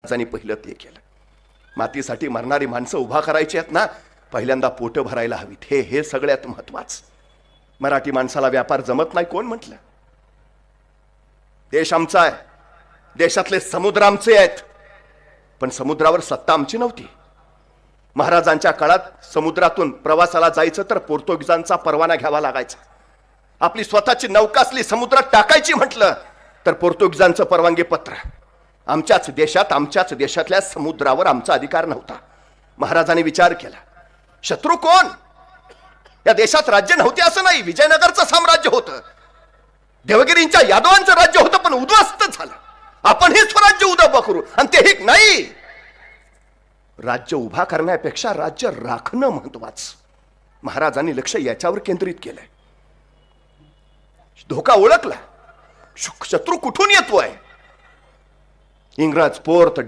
महाराजांनी पहिलं ते केलं. मातीसाठी मरणारी माणसं उभा करायची आहेत ना, पहिल्यांदा पोट भरायला हवीत. हे सगळ्यात महत्वाचं. मराठी माणसाला व्यापार जमत नाही कोण म्हटलं? देश आमचा आहे, देशातले समुद्र आमचे आहेत, पण समुद्रावर सत्ता आमची नव्हती. महाराजांच्या काळात समुद्रातून प्रवासाला जायचं तर पोर्तुगीजांचा परवाना घ्यावा लागायचा. आपली स्वतःची नौका असली समुद्रात टाकायची म्हटलं तर पोर्तुगीजांचं परवानगी पत्र. आमच्याच देशात, आमच्याच देशातल्या समुद्रावर आमचा अधिकार नव्हता. महाराजांनी विचार केला, शत्रू कोण? या देशात राज्य नव्हते असं नाही, विजयनगरचं साम्राज्य होतं, देवगिरींच्या यादवांचं राज्य होतं, पण उद्ध्वस्त झालं. आपण हे स्वराज्य उभं करू, आणि ते नाही. राज्य उभा करण्यापेक्षा राज्य राखणं महत्वाचं. महाराजांनी लक्ष याच्यावर केंद्रित केलंय. धोका ओळखला, शत्रू कुठून येतोय? इंग्रज, पोर्त,